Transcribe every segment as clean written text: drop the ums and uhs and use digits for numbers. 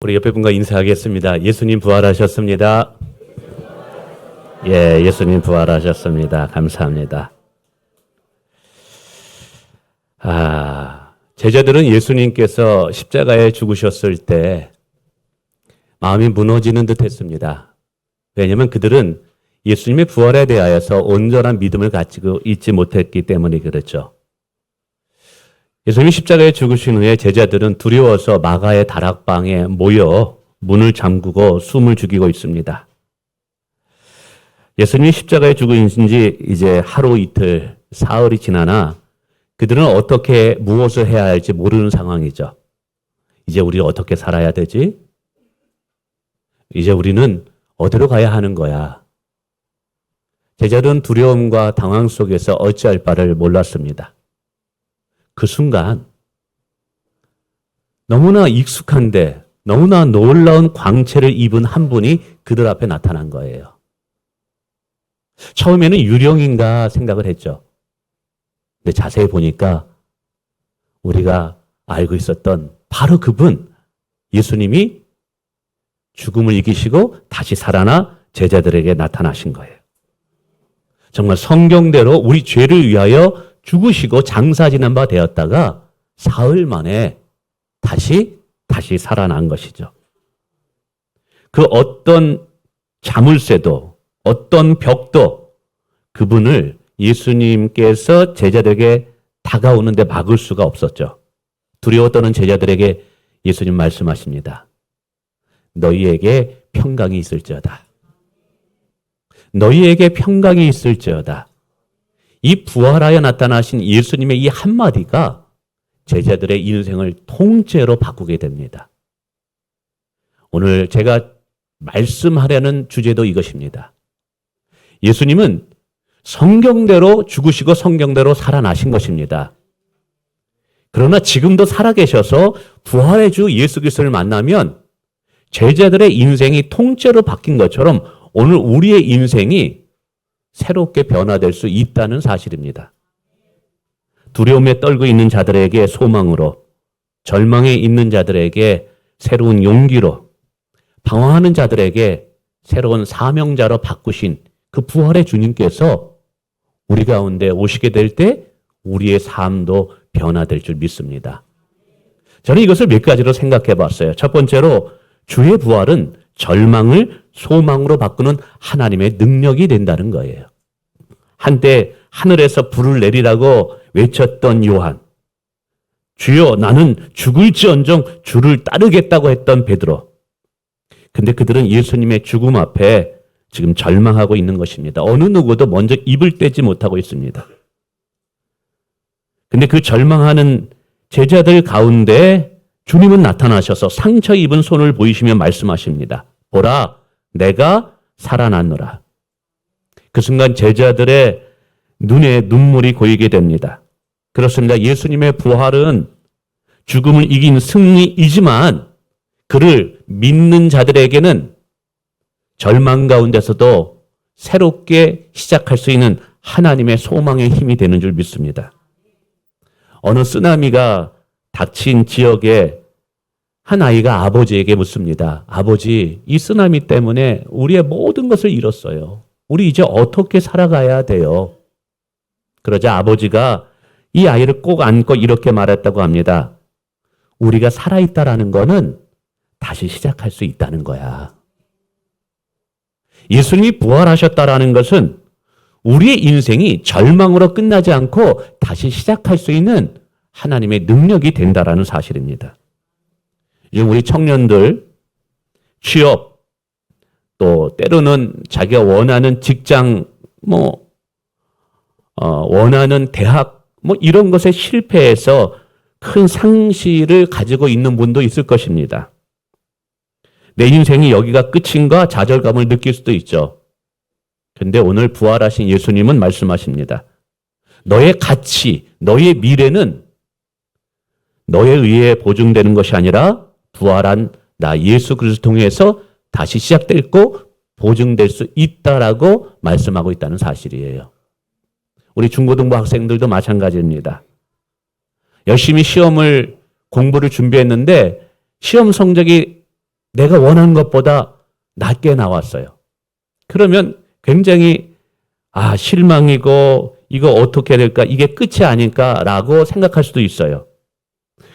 우리 옆에 분과 인사하겠습니다. 예수님 부활하셨습니다. 예, 예수님 부활하셨습니다. 감사합니다. 제자들은 예수님께서 십자가에 죽으셨을 때 마음이 무너지는 듯 했습니다. 왜냐하면 그들은 예수님의 부활에 대하여서 온전한 믿음을 가지고 있지 못했기 때문에 그렇죠. 예수님이 십자가에 죽으신 후에 제자들은 두려워서 마가의 다락방에 모여 문을 잠그고 숨을 죽이고 있습니다. 예수님이 십자가에 죽으신 지 이제 하루 이틀, 사흘이 지나나 그들은 어떻게 무엇을 해야 할지 모르는 상황이죠. 이제 우리 어떻게 살아야 되지? 이제 우리는 어디로 가야 하는 거야? 제자들은 두려움과 당황 속에서 어찌할 바를 몰랐습니다. 그 순간 너무나 익숙한데 너무나 놀라운 광채를 입은 한 분이 그들 앞에 나타난 거예요. 처음에는 유령인가 생각을 했죠. 근데 자세히 보니까 우리가 알고 있었던 바로 그분, 예수님이 죽음을 이기시고 다시 살아나 제자들에게 나타나신 거예요. 정말 성경대로 우리 죄를 위하여 죽으시고 장사 지난 바 되었다가 사흘 만에 다시 살아난 것이죠. 그 어떤 자물쇠도 어떤 벽도 그분을 예수님께서 제자들에게 다가오는데 막을 수가 없었죠. 두려워 떠는 제자들에게 예수님 말씀하십니다. 너희에게 평강이 있을지어다. 너희에게 평강이 있을지어다. 이 부활하여 나타나신 예수님의 이 한마디가 제자들의 인생을 통째로 바꾸게 됩니다. 오늘 제가 말씀하려는 주제도 이것입니다. 예수님은 성경대로 죽으시고 성경대로 살아나신 것입니다. 그러나 지금도 살아계셔서 부활의 주 예수 그리스도를 만나면 제자들의 인생이 통째로 바뀐 것처럼 오늘 우리의 인생이 새롭게 변화될 수 있다는 사실입니다. 두려움에 떨고 있는 자들에게 소망으로, 절망에 있는 자들에게 새로운 용기로, 방황하는 자들에게 새로운 사명자로 바꾸신 그 부활의 주님께서 우리 가운데 오시게 될 때 우리의 삶도 변화될 줄 믿습니다. 저는 이것을 몇 가지로 생각해 봤어요. 첫 번째로 주의 부활은 절망을 소망으로 바꾸는 하나님의 능력이 된다는 거예요. 한때 하늘에서 불을 내리라고 외쳤던 요한, 주여 나는 죽을지언정 주를 따르겠다고 했던 베드로. 근데 그들은 예수님의 죽음 앞에 지금 절망하고 있는 것입니다. 어느 누구도 먼저 입을 떼지 못하고 있습니다. 근데 그 절망하는 제자들 가운데 주님은 나타나셔서 상처 입은 손을 보이시며 말씀하십니다. 보라, 내가 살아났노라. 그 순간 제자들의 눈에 눈물이 고이게 됩니다. 그렇습니다. 예수님의 부활은 죽음을 이긴 승리이지만 그를 믿는 자들에게는 절망 가운데서도 새롭게 시작할 수 있는 하나님의 소망의 힘이 되는 줄 믿습니다. 어느 쓰나미가 닥친 지역에 한 아이가 아버지에게 묻습니다. 아버지, 이 쓰나미 때문에 우리의 모든 것을 잃었어요. 우리 이제 어떻게 살아가야 돼요? 그러자 아버지가 이 아이를 꼭 안고 이렇게 말했다고 합니다. 우리가 살아있다라는 거는 다시 시작할 수 있다는 거야. 예수님이 부활하셨다라는 것은 우리의 인생이 절망으로 끝나지 않고 다시 시작할 수 있는 하나님의 능력이 된다라는 사실입니다. 요즘 우리 청년들 취업, 또 때로는 자기가 원하는 직장, 원하는 대학, 이런 것에 실패해서 큰 상실을 가지고 있는 분도 있을 것입니다. 내 인생이 여기가 끝인가 좌절감을 느낄 수도 있죠. 그런데 오늘 부활하신 예수님은 말씀하십니다. 너의 가치, 너의 미래는 너에 의해 보증되는 것이 아니라 부활한 나 예수 그리스도 통해서 다시 시작되고 보증될 수 있다라고 말씀하고 있다는 사실이에요. 우리 중고등부 학생들도 마찬가지입니다. 열심히 시험을 공부를 준비했는데 시험 성적이 내가 원하는 것보다 낮게 나왔어요. 그러면 굉장히 실망이고 이거 어떻게 될까? 이게 끝이 아닐까라고 생각할 수도 있어요.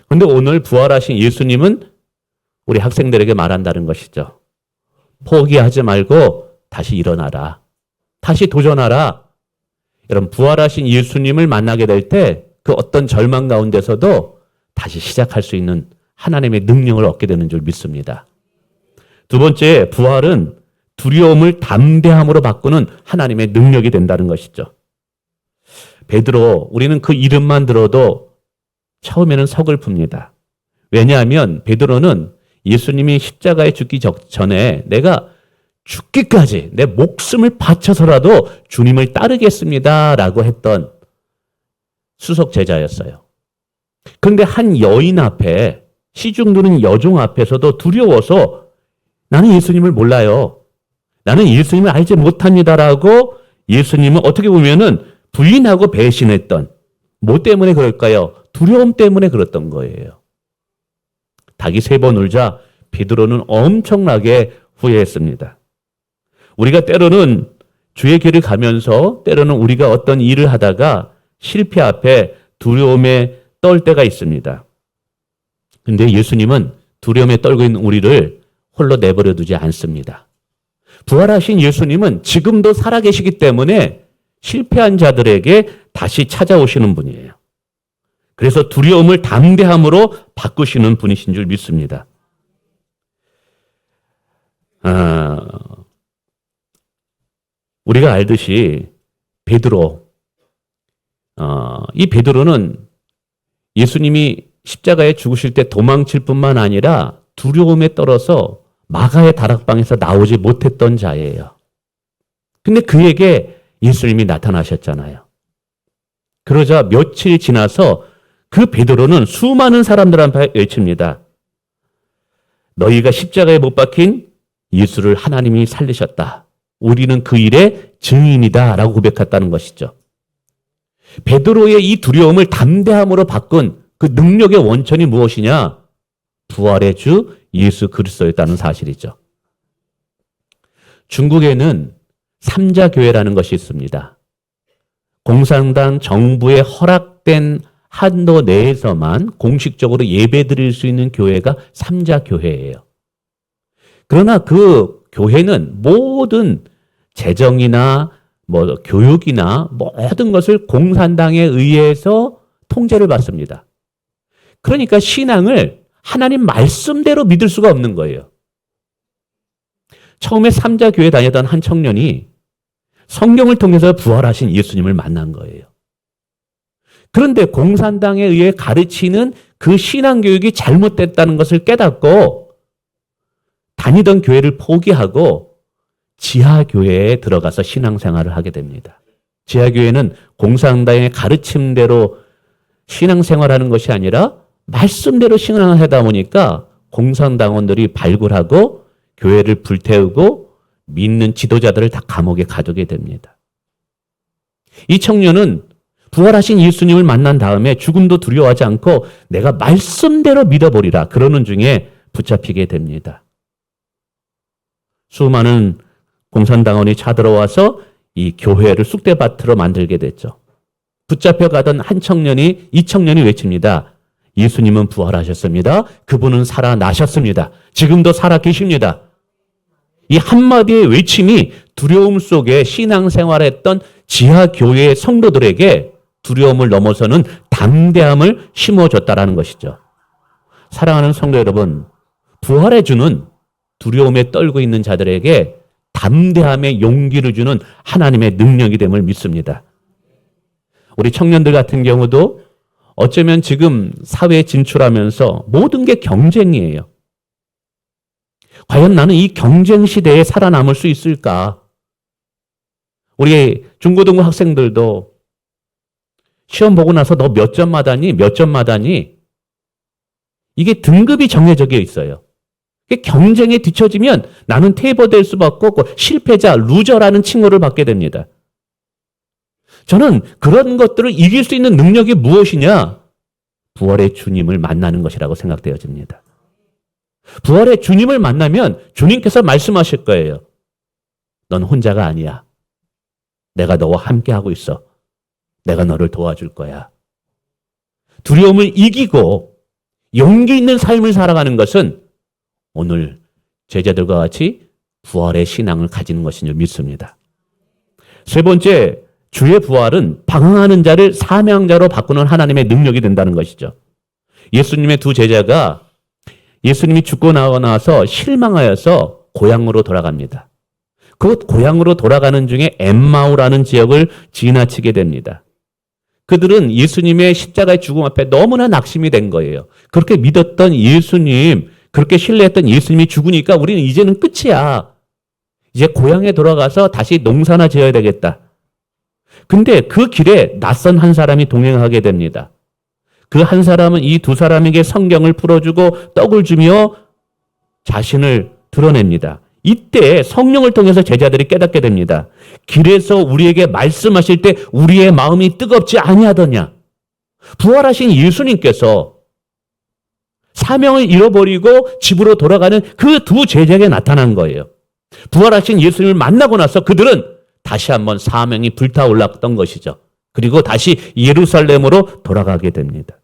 그런데 오늘 부활하신 예수님은 우리 학생들에게 말한다는 것이죠. 포기하지 말고 다시 일어나라. 다시 도전하라. 여러분, 부활하신 예수님을 만나게 될 때 그 어떤 절망 가운데서도 다시 시작할 수 있는 하나님의 능력을 얻게 되는 줄 믿습니다. 두 번째, 부활은 두려움을 담대함으로 바꾸는 하나님의 능력이 된다는 것이죠. 베드로, 우리는 그 이름만 들어도 처음에는 서글픕니다. 왜냐하면 베드로는 예수님이 십자가에 죽기 전에 내가 죽기까지 내 목숨을 바쳐서라도 주님을 따르겠습니다라고 했던 수석 제자였어요. 그런데 한 여인 앞에, 시중 두는 여종 앞에서도 두려워서 나는 예수님을 몰라요. 나는 예수님을 알지 못합니다라고 예수님은 어떻게 보면은 부인하고 배신했던, 뭐 때문에 그럴까요? 두려움 때문에 그랬던 거예요. 닭이 3번 울자 베드로는 엄청나게 후회했습니다. 우리가 때로는 주의 길을 가면서 때로는 우리가 어떤 일을 하다가 실패 앞에 두려움에 떨 때가 있습니다. 근데 예수님은 두려움에 떨고 있는 우리를 홀로 내버려 두지 않습니다. 부활하신 예수님은 지금도 살아계시기 때문에 실패한 자들에게 다시 찾아오시는 분이에요. 그래서 두려움을 담대함으로 바꾸시는 분이신 줄 믿습니다. 우리가 알듯이 베드로, 이 베드로는 예수님이 십자가에 죽으실 때 도망칠 뿐만 아니라 두려움에 떨어서 마가의 다락방에서 나오지 못했던 자예요. 근데 그에게 예수님이 나타나셨잖아요. 그러자 며칠 지나서 그 베드로는 수많은 사람들 앞에 외칩니다. 너희가 십자가에 못 박힌 예수를 하나님이 살리셨다. 우리는 그 일의 증인이다 라고 고백했다는 것이죠. 베드로의 이 두려움을 담대함으로 바꾼 그 능력의 원천이 무엇이냐? 부활의 주 예수 그리스도였다는 사실이죠. 중국에는 삼자교회라는 것이 있습니다. 공산당 정부에 허락된 한도 내에서만 공식적으로 예배드릴 수 있는 교회가 삼자교회예요. 그러나 그 교회는 모든 재정이나 교육이나 모든 것을 공산당에 의해서 통제를 받습니다. 그러니까 신앙을 하나님 말씀대로 믿을 수가 없는 거예요. 처음에 삼자교회 다녔던 한 청년이 성경을 통해서 부활하신 예수님을 만난 거예요. 그런데 공산당에 의해 가르치는 그 신앙교육이 잘못됐다는 것을 깨닫고 다니던 교회를 포기하고 지하교회에 들어가서 신앙생활을 하게 됩니다. 지하교회는 공산당의 가르침대로 신앙생활하는 것이 아니라 말씀대로 신앙을 하다 보니까 공산당원들이 발굴하고 교회를 불태우고 믿는 지도자들을 다 감옥에 가두게 됩니다. 이 청년은 부활하신 예수님을 만난 다음에 죽음도 두려워하지 않고 내가 말씀대로 믿어버리라 그러는 중에 붙잡히게 됩니다. 수많은 공산당원이 쳐들어와서 이 교회를 쑥대밭으로 만들게 됐죠. 붙잡혀가던 한 청년이, 이 청년이 외칩니다. 예수님은 부활하셨습니다. 그분은 살아나셨습니다. 지금도 살아계십니다. 이 한마디의 외침이 두려움 속에 신앙생활했던 지하교회의 성도들에게 두려움을 넘어서는 담대함을 심어줬다라는 것이죠. 사랑하는 성도 여러분, 부활해 주는 두려움에 떨고 있는 자들에게 담대함의 용기를 주는 하나님의 능력이 됨을 믿습니다. 우리 청년들 같은 경우도 어쩌면 지금 사회에 진출하면서 모든 게 경쟁이에요. 과연 나는 이 경쟁 시대에 살아남을 수 있을까? 우리 중고등부 학생들도 시험 보고 나서 너 몇 점 맞았니? 몇 점 맞았니? 이게 등급이 정해져 있어요. 경쟁에 뒤처지면 나는 퇴보될 수밖에 없고 실패자, 루저라는 칭호를 받게 됩니다. 저는 그런 것들을 이길 수 있는 능력이 무엇이냐? 부활의 주님을 만나는 것이라고 생각되어집니다. 부활의 주님을 만나면 주님께서 말씀하실 거예요. 넌 혼자가 아니야. 내가 너와 함께하고 있어. 내가 너를 도와줄 거야. 두려움을 이기고 용기 있는 삶을 살아가는 것은 오늘 제자들과 같이 부활의 신앙을 가지는 것인 줄 믿습니다. 세 번째, 주의 부활은 방황하는 자를 사명자로 바꾸는 하나님의 능력이 된다는 것이죠. 예수님의 두 제자가 예수님이 죽고 나서 실망하여서 고향으로 돌아갑니다. 그 고향으로 돌아가는 중에 엠마오라는 지역을 지나치게 됩니다. 그들은 예수님의 십자가의 죽음 앞에 너무나 낙심이 된 거예요. 그렇게 믿었던 예수님, 그렇게 신뢰했던 예수님이 죽으니까 우리는 이제는 끝이야. 이제 고향에 돌아가서 다시 농사나 지어야 되겠다. 근데 그 길에 낯선 한 사람이 동행하게 됩니다. 그 한 사람은 이 두 사람에게 성경을 풀어주고 떡을 주며 자신을 드러냅니다. 이때 성령을 통해서 제자들이 깨닫게 됩니다. 길에서 우리에게 말씀하실 때 우리의 마음이 뜨겁지 아니하더냐. 부활하신 예수님께서 사명을 잃어버리고 집으로 돌아가는 그 두 제자에게 나타난 거예요. 부활하신 예수님을 만나고 나서 그들은 다시 한번 사명이 불타올랐던 것이죠. 그리고 다시 예루살렘으로 돌아가게 됩니다.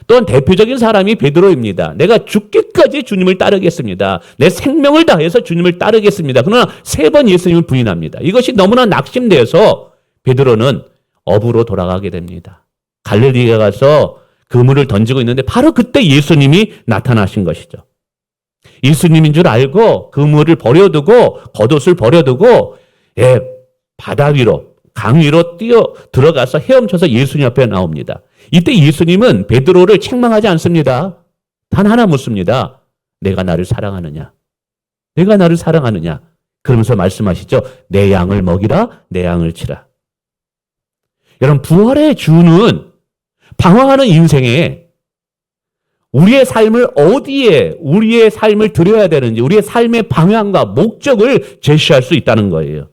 또한 대표적인 사람이 베드로입니다. 내가 죽기까지 주님을 따르겠습니다. 내 생명을 다해서 주님을 따르겠습니다. 그러나 세 번 예수님을 부인합니다. 이것이 너무나 낙심되어서 베드로는 어부로 돌아가게 됩니다. 갈릴리에 가서 그물을 던지고 있는데 바로 그때 예수님이 나타나신 것이죠. 예수님인 줄 알고 그물을 버려두고 겉옷을 버려두고 바다 위로 강 위로 뛰어 들어가서 헤엄쳐서 예수님 앞에 나옵니다. 이때 예수님은 베드로를 책망하지 않습니다. 단 하나 묻습니다. 내가 나를 사랑하느냐? 내가 나를 사랑하느냐? 그러면서 말씀하시죠. 내 양을 먹이라, 내 양을 치라. 여러분, 부활의 주는 방황하는 인생에 우리의 삶을 어디에 우리의 삶을 드려야 되는지 우리의 삶의 방향과 목적을 제시할 수 있다는 거예요.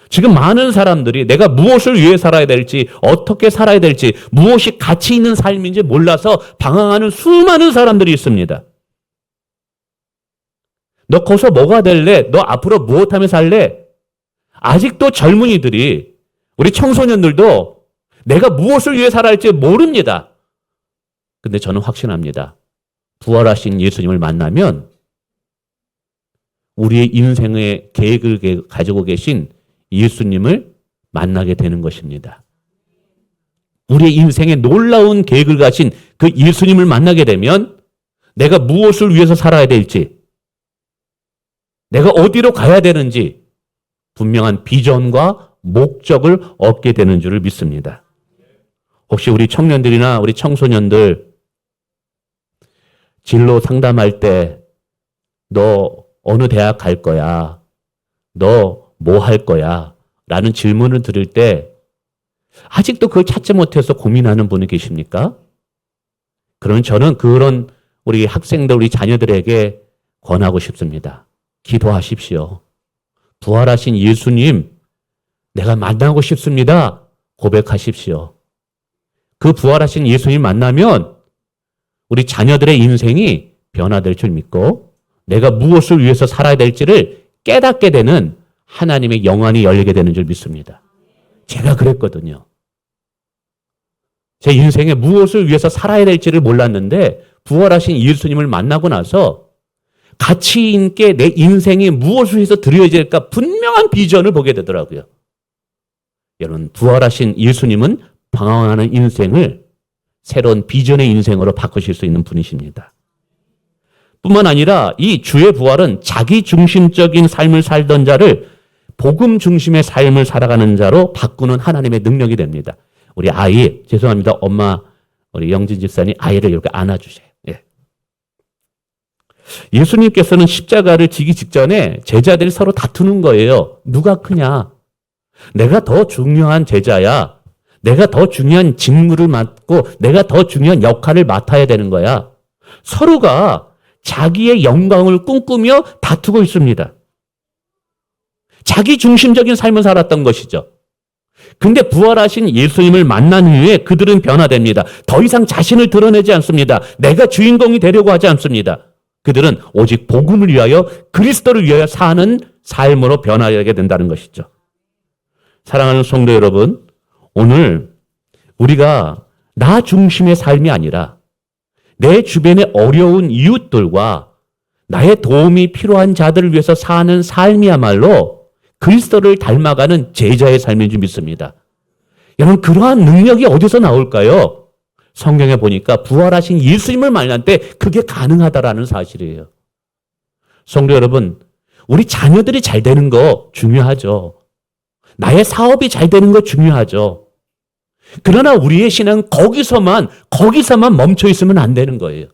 지금 많은 사람들이 내가 무엇을 위해 살아야 될지 어떻게 살아야 될지 무엇이 가치 있는 삶인지 몰라서 방황하는 수많은 사람들이 있습니다. 너 커서 뭐가 될래? 너 앞으로 무엇하며 살래? 아직도 젊은이들이 우리 청소년들도 내가 무엇을 위해 살아야 할지 모릅니다. 근데 저는 확신합니다. 부활하신 예수님을 만나면 우리의 인생의 계획을 가지고 계신 예수님을 만나게 되는 것입니다. 우리의 인생에 놀라운 계획을 가진 그 예수님을 만나게 되면 내가 무엇을 위해서 살아야 될지, 내가 어디로 가야 되는지 분명한 비전과 목적을 얻게 되는 줄을 믿습니다. 혹시 우리 청년들이나 우리 청소년들 진로 상담할 때 너 어느 대학 갈 거야? 너 뭐 할 거야? 라는 질문을 들을 때 아직도 그걸 찾지 못해서 고민하는 분이 계십니까? 그러면 저는 그런 우리 학생들, 우리 자녀들에게 권하고 싶습니다. 기도하십시오. 부활하신 예수님, 내가 만나고 싶습니다. 고백하십시오. 그 부활하신 예수님 만나면 우리 자녀들의 인생이 변화될 줄 믿고 내가 무엇을 위해서 살아야 될지를 깨닫게 되는 하나님의 영안이 열리게 되는 줄 믿습니다. 제가 그랬거든요. 제 인생에 무엇을 위해서 살아야 될지를 몰랐는데 부활하신 예수님을 만나고 나서 가치 있게 내 인생이 무엇을 위해서 드려야 될까 분명한 비전을 보게 되더라고요. 여러분, 부활하신 예수님은 방황하는 인생을 새로운 비전의 인생으로 바꾸실 수 있는 분이십니다. 뿐만 아니라 이 주의 부활은 자기 중심적인 삶을 살던 자를 복음 중심의 삶을 살아가는 자로 바꾸는 하나님의 능력이 됩니다. 우리 아이, 죄송합니다. 엄마, 우리 영진 집사님 아이를 이렇게 안아주세요. 예. 예수님께서는 십자가를 지기 직전에 제자들이 서로 다투는 거예요. 누가 크냐? 내가 더 중요한 제자야. 내가 더 중요한 직무를 맡고 내가 더 중요한 역할을 맡아야 되는 거야. 서로가 자기의 영광을 꿈꾸며 다투고 있습니다. 자기 중심적인 삶을 살았던 것이죠. 근데 부활하신 예수님을 만난 후에 그들은 변화됩니다. 더 이상 자신을 드러내지 않습니다. 내가 주인공이 되려고 하지 않습니다. 그들은 오직 복음을 위하여 그리스도를 위하여 사는 삶으로 변화하게 된다는 것이죠. 사랑하는 성도 여러분, 오늘 우리가 나 중심의 삶이 아니라 내 주변의 어려운 이웃들과 나의 도움이 필요한 자들을 위해서 사는 삶이야말로 그리스도를 닮아가는 제자의 삶인 줄 믿습니다. 여러분, 그러한 능력이 어디서 나올까요? 성경에 보니까 부활하신 예수님을 만날 때 그게 가능하다라는 사실이에요. 성도 여러분, 우리 자녀들이 잘 되는 거 중요하죠. 나의 사업이 잘 되는 거 중요하죠. 그러나 우리의 신앙은 거기서만 멈춰 있으면 안 되는 거예요.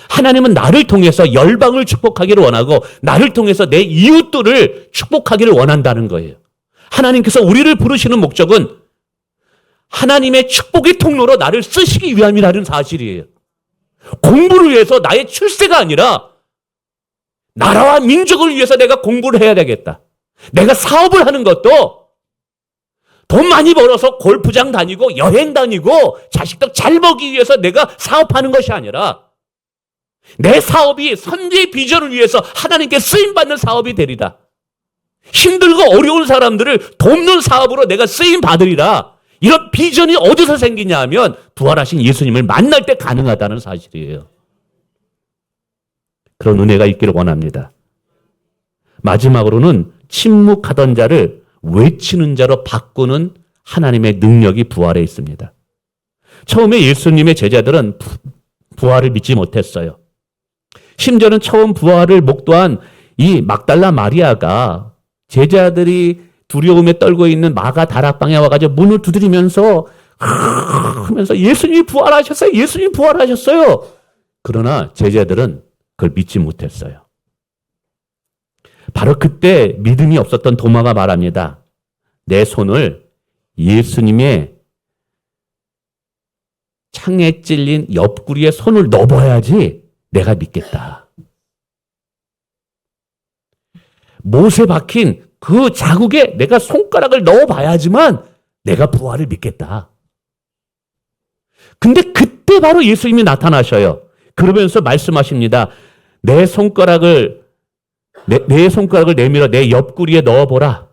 하나님은 나를 통해서 열방을 축복하기를 원하고 나를 통해서 내 이웃들을 축복하기를 원한다는 거예요. 하나님께서 우리를 부르시는 목적은 하나님의 축복의 통로로 나를 쓰시기 위함이라는 사실이에요. 공부를 위해서 나의 출세가 아니라 나라와 민족을 위해서 내가 공부를 해야 되겠다. 내가 사업을 하는 것도 돈 많이 벌어서 골프장 다니고 여행 다니고 자식들 잘 먹기 위해서 내가 사업하는 것이 아니라 내 사업이 선지의 비전을 위해서 하나님께 쓰임받는 사업이 되리라. 힘들고 어려운 사람들을 돕는 사업으로 내가 쓰임받으리라. 이런 비전이 어디서 생기냐 하면 부활하신 예수님을 만날 때 가능하다는 사실이에요. 그런 은혜가 있기를 원합니다. 마지막으로는 침묵하던 자를 외치는 자로 바꾸는 하나님의 능력이 부활에 있습니다. 처음에 예수님의 제자들은 부활을 믿지 못했어요. 심지어는 처음 부활을 목도한 이 막달라 마리아가 제자들이 두려움에 떨고 있는 마가 다락방에 와가지고 문을 두드리면서 하면서 예수님이 부활하셨어요. 예수님이 부활하셨어요. 그러나 제자들은 그걸 믿지 못했어요. 바로 그때 믿음이 없었던 도마가 말합니다. 내 손을 예수님의 창에 찔린 옆구리에 손을 넣어봐야지 내가 믿겠다. 못에 박힌 그 자국에 내가 손가락을 넣어봐야지만 내가 부활을 믿겠다. 근데 그때 바로 예수님이 나타나셔요. 그러면서 말씀하십니다. 내 손가락을 내밀어 내 옆구리에 넣어보라.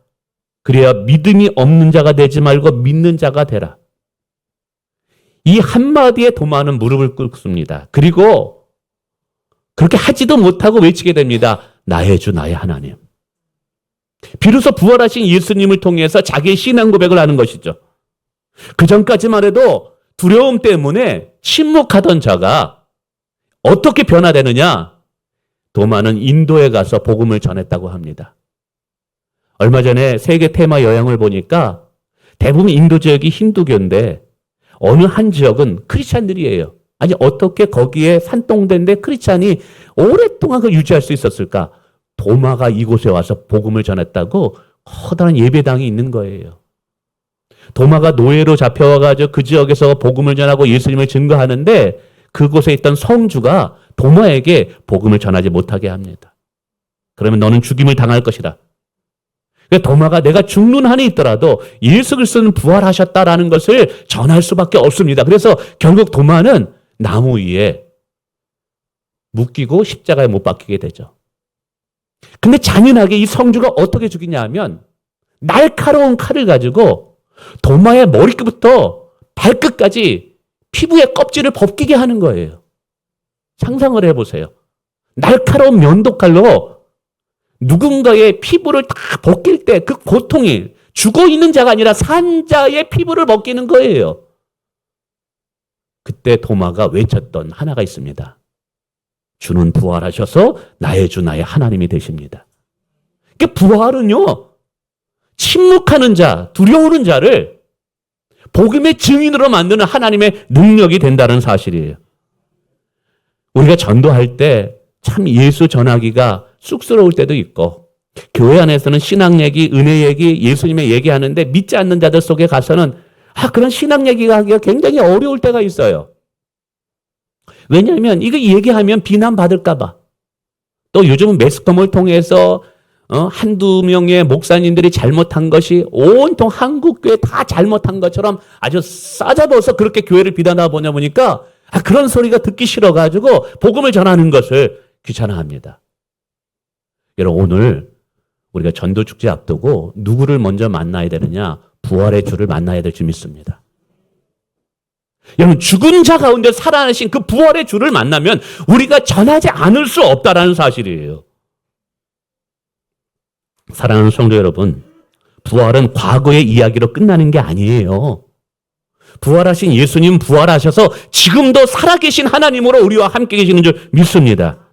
그래야 믿음이 없는 자가 되지 말고 믿는 자가 되라. 이 한마디에 도마는 무릎을 꿇습니다. 그리고 그렇게 하지도 못하고 외치게 됩니다. 나의 주 나의 하나님. 비로소 부활하신 예수님을 통해서 자기의 신앙 고백을 하는 것이죠. 그 전까지만 해도 두려움 때문에 침묵하던 자가 어떻게 변화되느냐? 도마는 인도에 가서 복음을 전했다고 합니다. 얼마 전에 세계 테마 여행을 보니까 대부분 인도 지역이 힌두교인데 어느 한 지역은 크리스찬들이에요. 아니 어떻게 거기에 산동대인데 크리스찬이 오랫동안 그걸 유지할 수 있었을까? 도마가 이곳에 와서 복음을 전했다고 커다란 예배당이 있는 거예요. 도마가 노예로 잡혀와가지고 그 지역에서 복음을 전하고 예수님을 증거하는데 그곳에 있던 성주가 도마에게 복음을 전하지 못하게 합니다. 그러면 너는 죽임을 당할 것이다. 도마가 내가 죽는 한이 있더라도 예수 그리스도는 부활하셨다라는 것을 전할 수밖에 없습니다. 그래서 결국 도마는 나무 위에 묶이고 십자가에 못 박히게 되죠. 근데 잔인하게 이 성주가 어떻게 죽이냐 하면 날카로운 칼을 가지고 도마의 머리끝부터 발끝까지 피부의 껍질을 벗기게 하는 거예요. 상상을 해보세요. 날카로운 면도칼로 누군가의 피부를 다 벗길 때 그 고통이 죽어 있는 자가 아니라 산 자의 피부를 벗기는 거예요. 그때 도마가 외쳤던 하나가 있습니다. 주는 부활하셔서 나의 주 나의 하나님이 되십니다. 그러니까 부활은요. 침묵하는 자, 두려우는 자를 복음의 증인으로 만드는 하나님의 능력이 된다는 사실이에요. 우리가 전도할 때 참 예수 전하기가 쑥스러울 때도 있고 교회 안에서는 신앙 얘기, 은혜 얘기, 예수님의 얘기하는데 믿지 않는 자들 속에 가서는 그런 신앙 얘기가 하기가 굉장히 어려울 때가 있어요. 왜냐하면 이거 얘기하면 비난받을까 봐. 또 요즘은 매스컴을 통해서 한두 명의 목사님들이 잘못한 것이 온통 한국교회 다 잘못한 것처럼 아주 싸잡아서 그렇게 교회를 비난하다 보니까 그런 소리가 듣기 싫어가지고 복음을 전하는 것을 귀찮아합니다. 여러분, 오늘 우리가 전도축제 앞두고 누구를 먼저 만나야 되느냐? 부활의 주를 만나야 될 줄 믿습니다. 여러분, 죽은 자 가운데 살아나신 그 부활의 주를 만나면 우리가 전하지 않을 수 없다라는 사실이에요. 사랑하는 성도 여러분, 부활은 과거의 이야기로 끝나는 게 아니에요. 부활하신 예수님 부활하셔서 지금도 살아계신 하나님으로 우리와 함께 계시는 줄 믿습니다.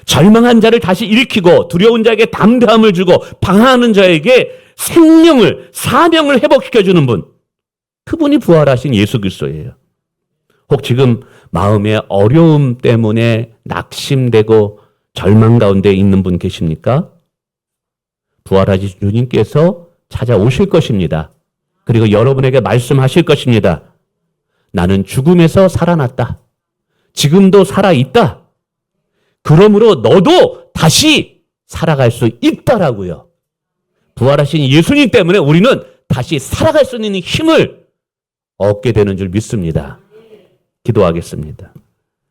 절망한 자를 다시 일으키고 두려운 자에게 담대함을 주고 방황하는 자에게 생명을, 사명을 회복시켜주는 분, 그분이 부활하신 예수 그리스도예요. 혹 지금 마음의 어려움 때문에 낙심되고 절망 가운데 있는 분 계십니까? 부활하신 주님께서 찾아오실 것입니다. 그리고 여러분에게 말씀하실 것입니다. 나는 죽음에서 살아났다. 지금도 살아있다. 그러므로 너도 다시 살아갈 수 있다라고요. 부활하신 예수님 때문에 우리는 다시 살아갈 수 있는 힘을 얻게 되는 줄 믿습니다. 기도하겠습니다.